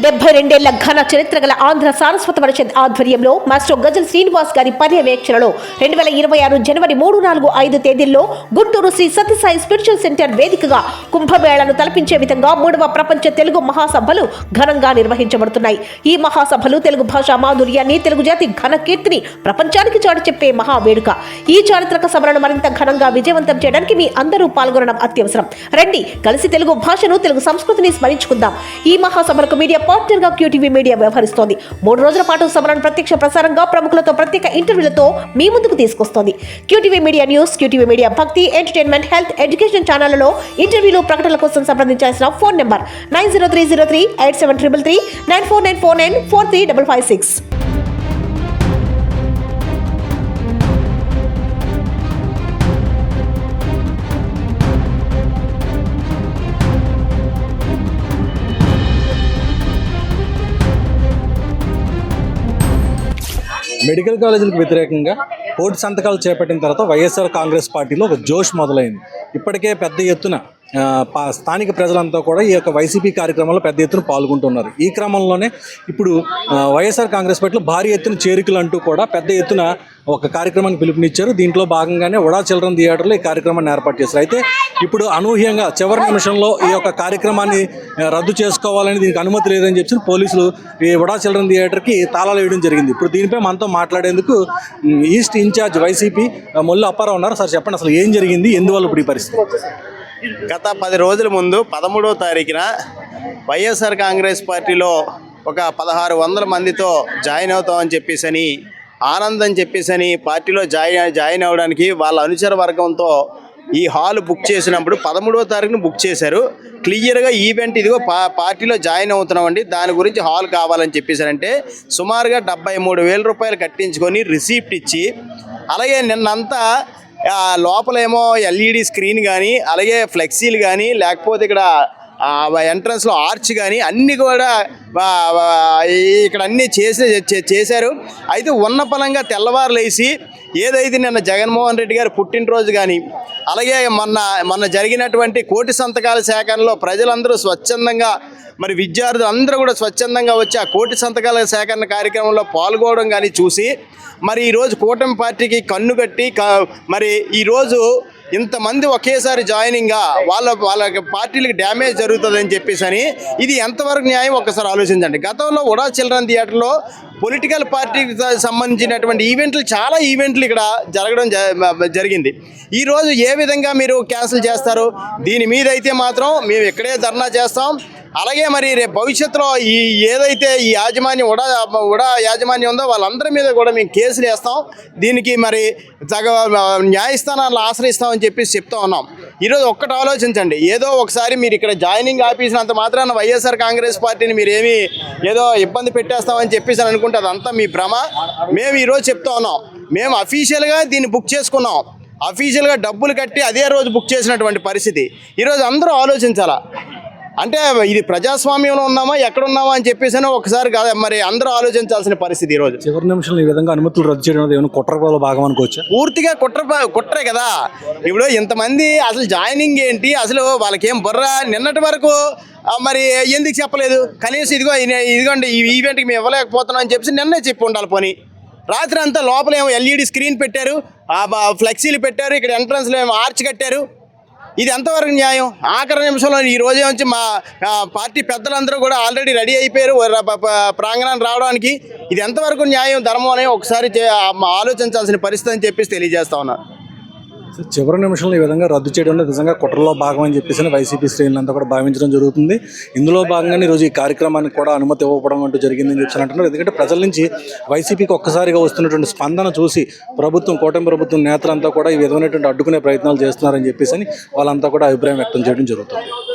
72 ఘన చరిత్ర గల ఆంధ్ర సారస్వత పరిషత్ ఆధ్వర్యంలో మాస్టర్ గజల్ శ్రీనివాస్ గారి పర్యవేక్షణలో 2026 జనవరి 3, 4, 5 తేదీల్లో గుంటూరు శ్రీ సత్యసాయి స్పిరిచువల్ సెంటర్ వేదికగా కుంభమేళను తలపించే విధంగా 3వ ప్రపంచ తెలుగు మహాసభలు ఘనంగా నిర్వహించబడుతున్నాయి. ఈ మహాసభలు తెలుగు భాషా మాధుర్యాన్ని, తెలుగు జాతి ఘన కీర్తిని ప్రపంచానికి చాటి చెప్పే మహావేడుక. ఈ చారిత్రక సభలను మరింత ఘనంగా విజయవంతం చేయడానికి మీ అందరూ పాల్గొనడం అత్యవసరం. రండి, కలిసి తెలుగు భాషను, తెలుగు సంస్కృతిని స్మరించుకుందాం. ఈ మహాసభలకు మీడియా పార్ట్నర్ గా క్యూటీవీ మీడియా వ్యవహరిస్తోంది. 3 రోజుల పాటు సభలను ప్రత్యక్ష ప్రసారంగా ప్రముఖులతో ప్రత్యేక ఇంటర్వ్యూలతో మీ ముందుకు తీసుకొస్తోంది. QTV media news, QTV media భక్తి, ఎంటర్టైన్మెంట్, హెల్త్, ఎడ్యుకేషన్ ఛానళ్లలో ఇంటర్వ్యూలు, ప్రకటనల కోసం సంప్రదించాల్సిన ఫోన్ నంబర్ 9030387333 9494943556. మెడికల్ కాలేజీలకు వ్యతిరేకంగా కోటి సంతకాలు చేపట్టిన తర్వాత వైఎస్ఆర్ కాంగ్రెస్ పార్టీలో ఒక జోష్ మొదలైంది. ఇప్పటికే పెద్ద ఎత్తున స్థానిక ప్రజలంతా కూడా ఈ యొక్క వైసీపీ కార్యక్రమంలో పెద్ద ఎత్తున పాల్గొంటున్నారు. ఈ క్రమంలోనే ఇప్పుడు వైఎస్ఆర్ కాంగ్రెస్ పార్టీలో భారీ ఎత్తున చేరికలు అంటూ కూడా పెద్ద ఎత్తున ఒక కార్యక్రమాన్ని పిలుపునిచ్చారు. దీంట్లో భాగంగానే ఉడా చిల్డ్రన్ థియేటర్లో ఈ కార్యక్రమాన్ని ఏర్పాటు చేశారు. అయితే ఇప్పుడు అనూహ్యంగా చివరి నిమిషంలో ఈ యొక్క కార్యక్రమాన్ని రద్దు చేసుకోవాలని, దీనికి అనుమతి లేదని చెప్పి పోలీసులు ఈ ఉడా చిల్డ్రన్ థియేటర్కి తాళాలు వేయడం జరిగింది. ఇప్పుడు దీనిపై మనతో మాట్లాడేందుకు ఈస్ట్ ఇన్ఛార్జ్ వైసీపీ మొల్లు అప్పారావు ఉన్నారు. సార్ చెప్పండి, అసలు ఏం జరిగింది, ఎందువల్ల ఇప్పుడు ఈ పరిస్థితి? గత 10 రోజుల ముందు 13వ తారీఖున వైఎస్ఆర్ కాంగ్రెస్ పార్టీలో ఒక 1600 మందితో జాయిన్ అవుతామని చెప్పేసి ఆనందం చెప్పేసి పార్టీలో జాయిన్ అవ్వడానికి వాళ్ళ అనుచర వర్గంతో ఈ హాల్ బుక్ చేసినప్పుడు 13వ తారీఖున బుక్ చేశారు. క్లియర్గా ఈవెంట్ ఇదిగో పార్టీలో జాయిన్ అవుతున్నామండి, దాని గురించి హాల్ కావాలని చెప్పేసారంటే సుమారుగా 73,000 రూపాయలు కట్టించుకొని రిసీప్ట్ ఇచ్చి, అలాగే నిన్నంతా లోపలేమో ఎల్ఈడి స్క్రీన్ కానీ, అలాగే ఫ్లెక్సీలు కానీ, లేకపోతే ఇక్కడ ఎంట్రన్స్లో ఆర్చ్ కానీ అన్నీ కూడా ఇక్కడ అన్నీ చేశారు. అయితే ఉన్న పలంగా తెల్లవారులేసి ఏదైతే నిన్న జగన్మోహన్ రెడ్డి గారు పుట్టినరోజు కానీ, అలాగే మొన్న జరిగినటువంటి కోటి సంతకాల సేకరణలో ప్రజలందరూ స్వచ్ఛందంగా, మరి విద్యార్థులు అందరూ కూడా స్వచ్ఛందంగా వచ్చి ఆ కోటి సంతకాల సేకరణ కార్యక్రమంలో పాల్గొనడం కానీ చూసి, మరి ఈరోజు కూటమి పార్టీకి కన్ను కట్టి మరి ఈరోజు ఇంతమంది ఒకేసారి జాయినింగ్గా వాళ్ళ పార్టీలకు డ్యామేజ్ జరుగుతుందని చెప్పేసి ఇది ఎంతవరకు న్యాయం ఒక్కసారి ఆలోచించండి. గతంలో ఉడా చిల్డ్రన్ థియేటర్లో పొలిటికల్ పార్టీకి సంబంధించినటువంటి ఈవెంట్లు, చాలా ఈవెంట్లు ఇక్కడ జరగడం జరిగింది. ఈరోజు ఏ విధంగా మీరు క్యాన్సిల్ చేస్తారు? దీని మీద అయితే మాత్రం మేము ఇక్కడే ధర్నా చేస్తాం. అలాగే మరి రేపు భవిష్యత్తులో ఏదైతే ఈ యాజమాన్యం ఉడా యాజమాన్యం ఉందో వాళ్ళందరి మీద కూడా మేము కేసులు వేస్తాం. దీనికి మరి న్యాయస్థానాలను ఆశ్రయిస్తామని చెప్పేసి చెప్తా ఉన్నాం. ఈరోజు ఒక్కటి ఆలోచించండి, ఏదో ఒకసారి మీరు ఇక్కడ జాయినింగ్ ఆపేసినంత మాత్రాన వైఎస్ఆర్ కాంగ్రెస్ పార్టీని మీరు ఏదో ఇబ్బంది పెట్టేస్తామని చెప్పేసి అనుకుంటే అదంతా మీ భ్రమ. మేము ఈరోజు చెప్తా ఉన్నాం, మేము అఫీషియల్గా దీన్ని బుక్ చేసుకున్నాం. అఫీషియల్గా డబ్బులు కట్టి అదే రోజు బుక్ చేసినటువంటి పరిస్థితి. ఈరోజు అందరూ ఆలోచించాలా, అంటే ఇది ప్రజాస్వామ్యంలో ఉన్నామా, ఎక్కడున్నామా అని చెప్పేసి ఒకసారి కాదు, మరి అందరూ ఆలోచించాల్సిన పరిస్థితి. ఈరోజు చివరి నిమిషంలో ఈ విధంగా అనుమతులు రద్దు చేయడం ఏమైనా కుట్రలో భాగం అనుకోవచ్చు? పూర్తిగా కుట్రే కదా. ఇప్పుడు ఇంతమంది అసలు జాయినింగ్ ఏంటి, అసలు వాళ్ళకేం బుర్ర? నిన్నటి వరకు మరి ఎందుకు చెప్పలేదు? కనీసం ఇదిగోండి ఈ ఈవెంట్కి మేము ఇవ్వలేకపోతున్నాం అని చెప్పేసి నిన్నే చెప్పి ఉండాలి. పోనీ రాత్రి అంతా లోపల ఏమో ఎల్ఈడి స్క్రీన్ పెట్టారు, ఫ్లెక్సీలు పెట్టారు, ఇక్కడ ఎంట్రన్స్లో ఏమో ఆర్చ్ కట్టారు. ఇది ఎంతవరకు న్యాయం? ఆఖరి నిమిషంలో ఈ రోజే వచ్చి మా పార్టీ పెద్దలందరూ కూడా ఆల్రెడీ రెడీ అయిపోయారు ప్రాంగణాన్ని రావడానికి. ఇది ఎంతవరకు న్యాయం, ధర్మం అనే ఒకసారి ఆలోచించాల్సిన పరిస్థితి అని చెప్పేసి తెలియజేస్తా ఉన్నారు. చివరి నిమిషంలో ఈ విధంగా రద్దు చేయడం నిజంగా కుట్రలో భాగం అని చెప్పేసి వైసీపీ శ్రేణులంతా కూడా భావించడం జరుగుతుంది. ఇందులో భాగంగానే ఈరోజు ఈ కార్యక్రమానికి కూడా అనుమతి ఇవ్వకపోవడం అంటూ జరిగిందని చెప్పి అంటున్నారు. ఎందుకంటే ప్రజల నుంచి వైసీపీకి ఒక్కసారిగా వస్తున్నటువంటి స్పందన చూసి కూటమి ప్రభుత్వం నేతలంతా కూడా ఈ విధమైనటువంటి అడ్డుకునే ప్రయత్నాలు చేస్తున్నారని చెప్పేసి వాళ్ళంతా కూడా అభిప్రాయం వ్యక్తం చేయడం జరుగుతుంది.